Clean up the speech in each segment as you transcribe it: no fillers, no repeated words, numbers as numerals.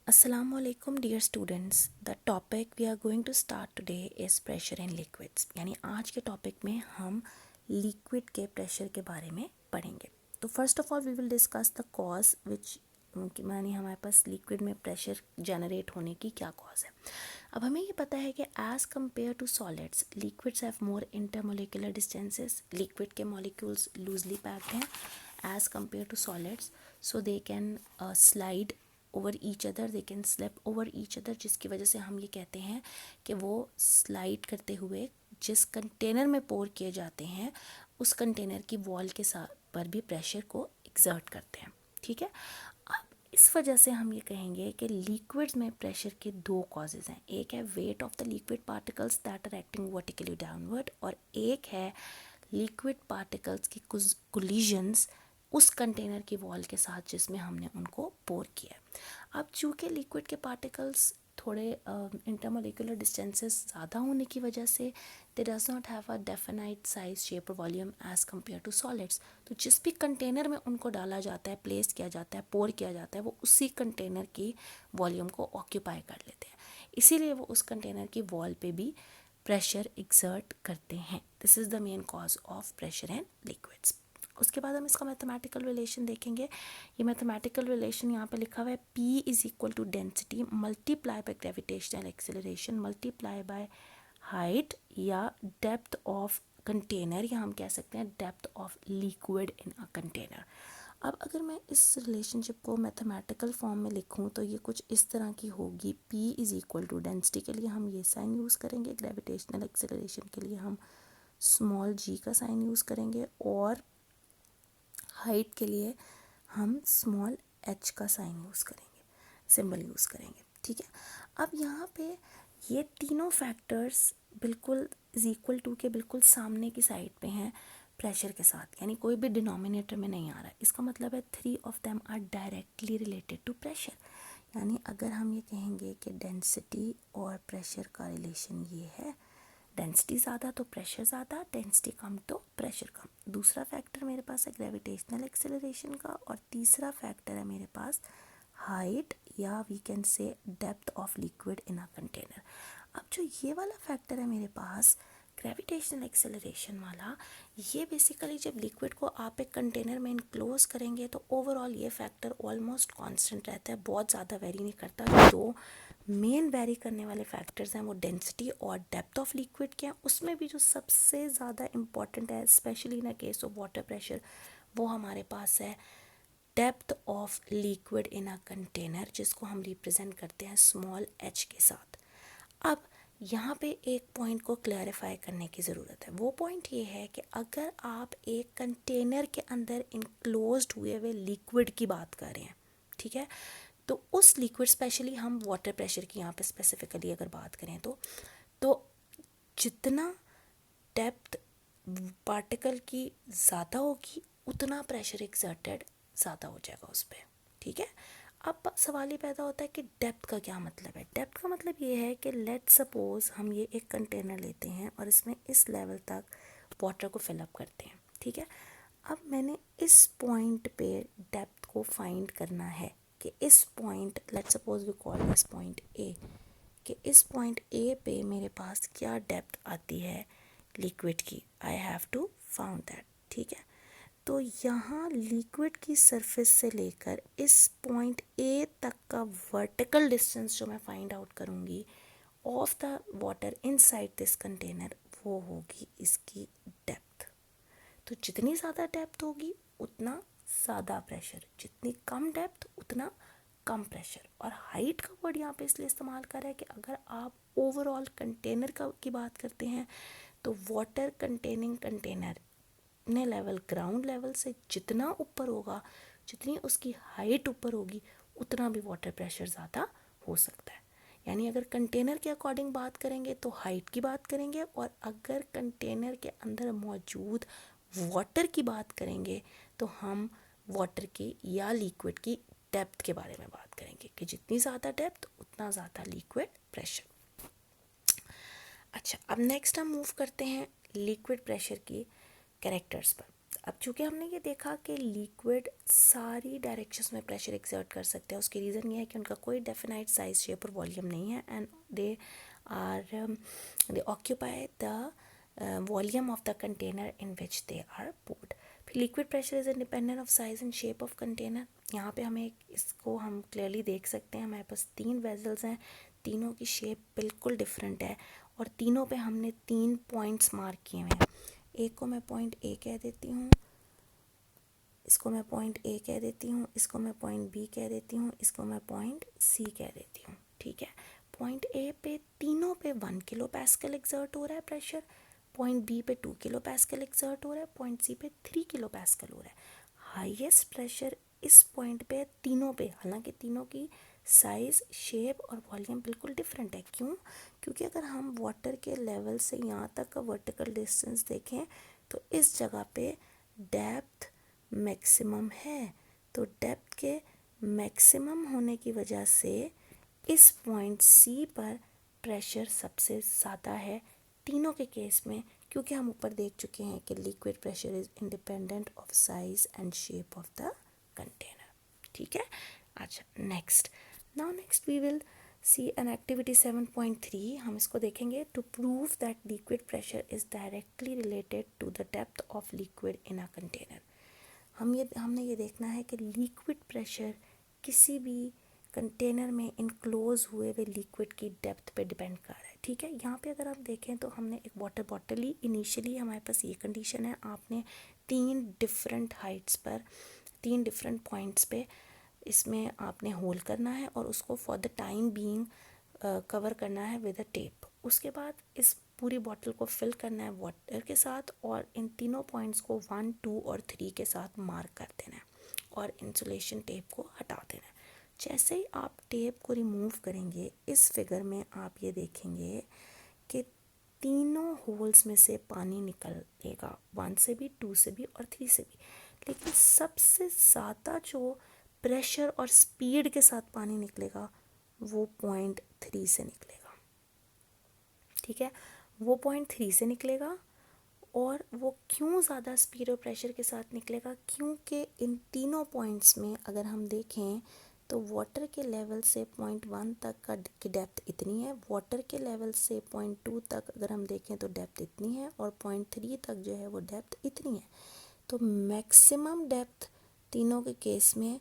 Assalamu alaikum dear students. The topic we are going to start today is pressure in liquids. यानी आज के topic में हम liquid के प्रेशर के बारे में पढ़ेंगे. तो first of all we will discuss the cause which यानी हमारे पास लिक्विड में प्रेशर जनरेट होने की क्या कॉज है. अब हमें ये पता है कि as compare to solids liquids have more intermolecular distances. Liquid के मॉलिक्यूल्स लूजली पैक्ड हैं as compare to solids, so they can slide over each other, they can slip over each other, जिसकी वजह से हम ये कहते हैं कि वो स्लाइड करते हुए जिस कंटेनर में पोर किए जाते हैं उस कंटेनर की वॉल के साथ पर भी प्रेशर को एक्सर्ट करते हैं. ठीक है. अब इस वजह से हम ये कहेंगे कि लिक्विड्स में प्रेशर के दो कॉजेज़ हैं. एक है weight of the liquid particles that are acting vertically downward, और एक है लिक्विड पार्टिकल्स की कोलिजन्स उस कंटेनर की वॉल के साथ जिसमें हमने उनको पोर किया. अब चूँकि लिक्विड के पार्टिकल्स थोड़े इंटरमोलिकुलर डिस्टेंसेस ज़्यादा होने की वजह से they does not have a definite size shape और volume as compare to solids. तो जिस भी कंटेनर में उनको डाला जाता है, प्लेस किया जाता है, पोर किया जाता है, वो उसी कंटेनर की वॉल्यूम को ऑक्यूपाई कर लेते हैं. इसीलिए वो उस कंटेनर की वॉल पे भी प्रेशर एक्सर्ट करते हैं. This is the main cause of pressure in liquids. उसके बाद हम इसका मैथमेटिकल रिलेशन देखेंगे. ये मैथमेटिकल रिलेशन यहाँ पे लिखा हुआ है P is equal to density multiply by gravitational acceleration multiply by height or depth of container, या हम कह सकते हैं depth of liquid in a container. अब अगर मैं इस रिलेशनशिप को मैथमेटिकल फॉर्म में लिखूँ तो ये कुछ इस तरह की होगी. P is equal to density के लिए हम ये साइन यूज़ करेंगे, ग्रेविटेशनल एक्सेलरेशन के लिए हम स्मॉल g का साइन यूज़ करेंगे, और हाइट के लिए हम स्मॉल h का साइन यूज़ करेंगे, सिंबल यूज़ करेंगे. ठीक है. अब यहाँ पे ये तीनों फैक्टर्स बिल्कुल इज इक्वल टू के बिल्कुल सामने की साइड पे हैं प्रेशर के साथ, यानी कोई भी डिनोमिनेटर में नहीं आ रहा है. इसका मतलब है 3 of them are directly related to pressure. यानी अगर हम ये कहेंगे कि डेंसिटी और प्रेशर का रिलेशन ये है, डेंसिटी ज़्यादा तो प्रेशर ज़्यादा, डेंसिटी कम तो प्रेशर कम. दूसरा फैक्टर मेरे पास है ग्रेविटेशनल एक्सेलरेशन का, और तीसरा फैक्टर है मेरे पास हाइट या we can say depth of liquid in a container. अब जो ये वाला फैक्टर है मेरे पास ग्रेविटेशनल एक्सेलरेशन वाला, ये बेसिकली जब लिक्विड को आप एक कंटेनर में इनक्लोज करेंगे तो ओवरऑल ये फैक्टर ऑलमोस्ट कांस्टेंट रहता है, बहुत ज़्यादा वेरी नहीं करता. जो मेन वेरी करने वाले फैक्टर्स हैं वो डेंसिटी और डेप्थ ऑफ लिक्विड के हैं. उसमें भी जो सबसे ज़्यादा इम्पॉर्टेंट है specially in a case of water pressure, वो हमारे पास है depth of liquid in a container, जिसको हम रिप्रेजेंट करते हैं स्मॉल h के साथ. अब यहाँ पे एक पॉइंट को क्लैरिफाई करने की ज़रूरत है. वो पॉइंट ये है कि अगर आप एक कंटेनर के अंदर इनक्लोज्ड हुए हुए लिक्विड की बात कर रहे हैं, ठीक है, तो उस लिक्विड स्पेशली हम वाटर प्रेशर की यहाँ पे स्पेसिफिकली अगर बात करें तो जितना डेप्थ पार्टिकल की ज़्यादा होगी उतना प्रेशर एक्सर्टेड ज़्यादा हो जाएगा उस पर. ठीक है. अब सवाल ये पैदा होता है कि डेप्थ का क्या मतलब है. डेप्थ का मतलब ये है कि लेट सपोज हम ये एक कंटेनर लेते हैं और इसमें इस लेवल तक वाटर को फिलअप करते हैं. ठीक है. अब मैंने इस पॉइंट पे डेप्थ को फाइंड करना है कि इस point let suppose we call this point A, कि इस पॉइंट ए पे मेरे पास क्या डेप्थ आती है लिक्विड की. I have to found that. ठीक है. तो यहाँ लिक्विड की सरफेस से लेकर इस पॉइंट ए तक का वर्टिकल डिस्टेंस जो मैं फाइंड आउट करूँगी of the water inside this container, वो होगी इसकी डेप्थ. तो जितनी ज़्यादा डेप्थ होगी उतना ज़्यादा प्रेशर, जितनी कम डेप्थ उतना कम प्रेशर. और हाइट का वर्ड यहाँ पे इसलिए इस्तेमाल कर रहा है कि अगर आप ओवरऑल कंटेनर की बात करते हैं तो वाटर कंटेनिंग कंटेनर ने लेवल ग्राउंड लेवल से जितना ऊपर होगा, जितनी उसकी हाइट ऊपर होगी, उतना भी वाटर प्रेशर ज़्यादा हो सकता है. यानी अगर कंटेनर के अकॉर्डिंग बात करेंगे तो हाइट की बात करेंगे, और अगर कंटेनर के अंदर मौजूद वाटर की बात करेंगे तो हम वाटर की या लिक्विड की डेप्थ के बारे में बात करेंगे कि जितनी ज़्यादा डेप्थ उतना ज़्यादा लिक्विड प्रेशर. अच्छा, अब नेक्स्ट हम मूव करते हैं लिक्विड प्रेशर की कैरेक्टर्स पर. अब चूँकि हमने ये देखा कि लिक्विड सारी डायरेक्शंस में प्रेशर एक्सर्ट कर सकते हैं, उसकी रीज़न ये है कि उनका कोई डेफिनाइट साइज, शेप और वॉल्यूम नहीं है, and they occupy the volume of the container in which they are poured. फिर liquid pressure is independent of size and shape of container. यहाँ पे हमें इसको हम क्लियरली देख सकते हैं. हमारे पास 3 वेजल्स हैं, तीनों की शेप बिल्कुल डिफरेंट है और तीनों पे हमने 3 पॉइंट्स मार्क किए हुए हैं. एक को मैं पॉइंट ए कह देती हूँ, इसको मैं पॉइंट ए कह देती हूँ, इसको मैं पॉइंट बी कह देती हूँ, इसको मैं पॉइंट सी कह देती हूँ. ठीक है. पॉइंट ए पे तीनों पे 1 किलो पैस्कल एक्सर्ट हो रहा है प्रेशर, पॉइंट बी पे 2 किलो पैस्कल एक्सर्ट हो रहा है, पॉइंट सी पे 3 किलो पैस्कल हो रहा है. हाईएस्ट प्रेशर इस पॉइंट पे तीनों पे, हालांकि तीनों की साइज़, शेप और वॉल्यूम बिल्कुल डिफरेंट है. क्यों? क्योंकि अगर हम वाटर के लेवल से यहाँ तक का वर्टिकल डिस्टेंस देखें तो इस जगह पे डेप्थ मैक्सिमम है. तो डेप्थ के मैक्सिमम होने की वजह से इस पॉइंट सी पर प्रेशर सबसे ज़्यादा है तीनों के केस में, क्योंकि हम ऊपर देख चुके हैं कि liquid pressure is independent of size and shape of the container. ठीक है. अच्छा, next we will see an activity 7.3. हम इसको देखेंगे. To prove that liquid pressure is directly related to the depth of liquid in a container. हमने ये देखना है कि लिक्विड प्रेशर किसी भी कंटेनर में इनक्लोज हुए हुए लिक्विड की डेप्थ पे डिपेंड कर रहा है. ठीक है. यहाँ पे अगर आप देखें तो हमने एक वाटर बॉटल ली. इनिशियली हमारे पास ये कंडीशन है, आपने 3 डिफरेंट हाइट्स पर, 3 डिफरेंट पॉइंट्स पे इसमें आपने होल करना है और उसको for the time being cover करना है विद अ टेप. उसके बाद इस पूरी बॉटल को फिल करना है वाटर के साथ और इन तीनों पॉइंट्स को 1, 2 और 3 के साथ मार्क कर देना है और इंसुलेशन टेप को हटा देना है. जैसे ही आप टेप को रिमूव करेंगे, इस फिगर में आप ये देखेंगे कि तीनों होल्स में से पानी निकलेगा, 1 से भी, 2 से भी और 3 से भी. लेकिन सबसे ज़्यादा जो प्रेशर और स्पीड के साथ पानी निकलेगा वो पॉइंट 3 से निकलेगा. ठीक है. वो पॉइंट 3 से निकलेगा और वो क्यों ज़्यादा स्पीड और प्रेशर के साथ निकलेगा? क्योंकि इन तीनों पॉइंट्स में अगर हम देखें तो वाटर के लेवल से पॉइंट 1 तक का की डेप्थ इतनी है, वाटर के लेवल से पॉइंट 2 तक अगर हम देखें तो डेप्थ इतनी है और पॉइंट 3 तक जो है वो डेप्थ इतनी है. तो मैक्सिमम डेप्थ तीनों के केस में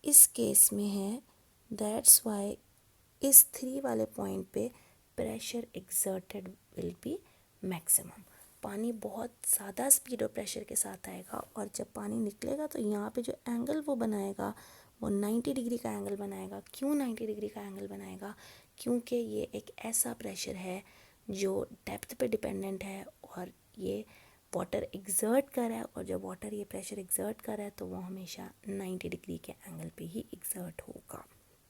इस केस में है. दैट्स वाई इस 3 वाले पॉइंट पे pressure exerted will be maximum. पानी बहुत ज़्यादा स्पीड और प्रेशर के साथ आएगा और जब पानी निकलेगा तो यहाँ पे जो एंगल वो बनाएगा वो 90 डिग्री का एंगल बनाएगा. क्यों 90 डिग्री का एंगल बनाएगा? क्योंकि ये एक ऐसा प्रेशर है जो डेप्थ पे डिपेंडेंट है और ये वाटर एक्सर्ट कर रहा है, और जब वाटर ये प्रेशर एक्सर्ट कर रहा है तो वो हमेशा 90 डिग्री के एंगल पे ही एक्सर्ट होगा.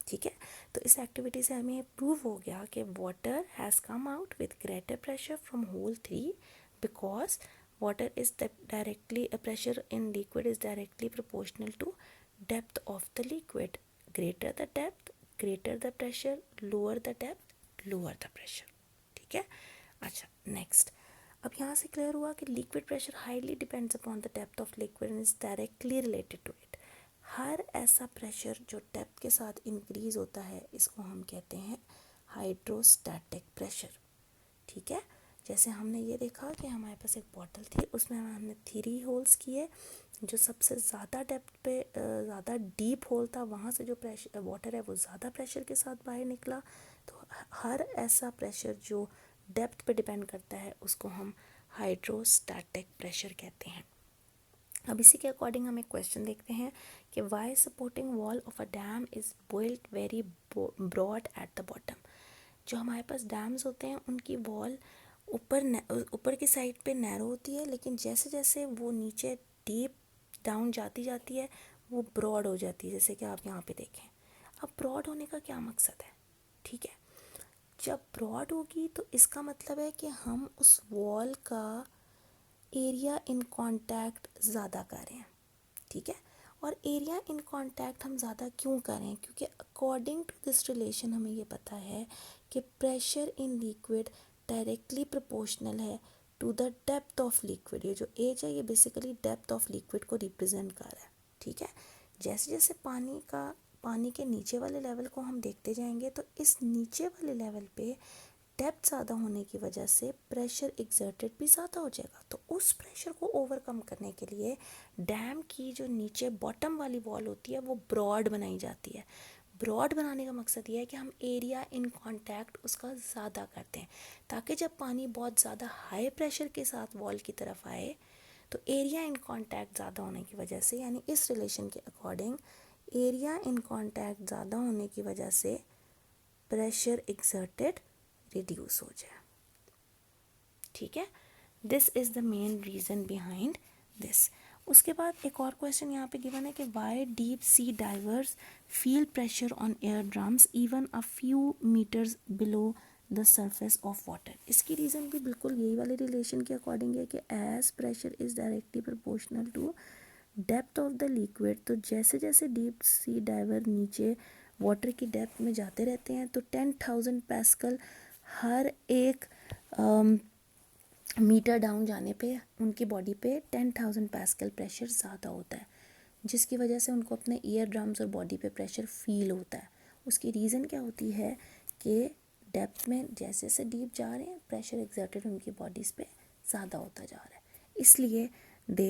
ठीक है. तो इस एक्टिविटी से हमें प्रूव हो गया कि water has come out with greater pressure from hole 3 because water is directly pressure in liquid is directly proportional to depth of the liquid. Greater the depth, greater the pressure, lower the depth, lower the pressure. ठीक है. अच्छा, next. अब यहाँ से clear हुआ कि liquid pressure highly depends upon the depth of liquid and is directly related to it. हर ऐसा प्रेशर जो डेप्थ के साथ इंक्रीज होता है इसको हम कहते हैं हाइड्रोस्टैटिक प्रेशर. ठीक है. जैसे हमने ये देखा कि हमारे पास एक बॉटल थी, उसमें हमने 3 होल्स किए. जो सबसे ज़्यादा डेप्थ पे ज़्यादा डीप होल था, वहाँ से जो प्रेशर वाटर है वो ज़्यादा प्रेशर के साथ बाहर निकला. तो हर ऐसा प्रेशर जो डेप्थ पे डिपेंड करता है उसको हम हाइड्रोस्टैटिक प्रेशर कहते हैं. अब इसी के अकॉर्डिंग हम एक क्वेश्चन देखते हैं कि why supporting wall of a dam is built very broad at the bottom. जो हमारे पास डैम्स होते हैं उनकी वॉल ऊपर की साइड पे नैरो होती है, लेकिन जैसे जैसे वो नीचे डीप डाउन जाती है वो ब्रॉड हो जाती है, जैसे कि आप यहाँ पे देखें. अब ब्रॉड होने का क्या मकसद है? ठीक है. जब ब्रॉड होगी तो इसका मतलब है कि हम उस वॉल का एरिया इन कांटेक्ट ज़्यादा कर रहे हैं. ठीक है. और एरिया इन कांटेक्ट हम ज़्यादा क्यों कर रहे हैं? क्योंकि अकॉर्डिंग टू दिस रिलेशन हमें ये पता है कि pressure in liquid directly proportional है to the depth of liquid. ये जो एज है ये बेसिकली डेप्थ ऑफ लिक्विड को रिप्रेजेंट कर रहा है, ठीक है। जैसे जैसे पानी के नीचे वाले लेवल को हम देखते जाएंगे तो इस नीचे वाले लेवल पे डेप्थ ज़्यादा होने की वजह से प्रेशर एक्सर्टेड भी ज़्यादा हो जाएगा। तो उस प्रेशर को ओवरकम करने के लिए डैम की जो नीचे बॉटम वाली वॉल होती है वो ब्रॉड बनाई जाती है। ब्रॉड बनाने का मकसद ये है कि हम एरिया इन कांटेक्ट उसका ज़्यादा करते हैं, ताकि जब पानी बहुत ज़्यादा हाई प्रेशर के साथ वॉल की तरफ आए तो एरिया इन कांटेक्ट ज़्यादा होने की वजह से, यानी इस रिलेशन के अकॉर्डिंग एरिया इन कांटेक्ट ज़्यादा होने की वजह से प्रेशर एक्सर्टेड रिड्यूस हो जाए, ठीक है। This is the main reason behind this. उसके बाद एक और क्वेश्चन यहाँ पे गिवन है कि why deep sea divers feel pressure on air drums even a few metres below the surface of water. इसकी रीज़न भी बिल्कुल यही वाले रिलेशन के अकॉर्डिंग है कि as pressure is directly proportional to depth of the liquid. तो जैसे जैसे डीप सी डाइवर नीचे वाटर की डेप्थ में जाते रहते हैं तो 10,000 पैस्कल हर एक मीटर डाउन जाने पे उनकी बॉडी पे 10,000 पैस्कल प्रेशर ज़्यादा होता है, जिसकी वजह से उनको अपने ईयर ड्रम्स और बॉडी पे प्रेशर फील होता है। उसकी रीज़न क्या होती है कि डेप्थ में जैसे जैसे डीप जा रहे हैं प्रेशर एक्सर्टेड उनकी बॉडीज़ पे ज़्यादा होता जा रहा है, इसलिए दे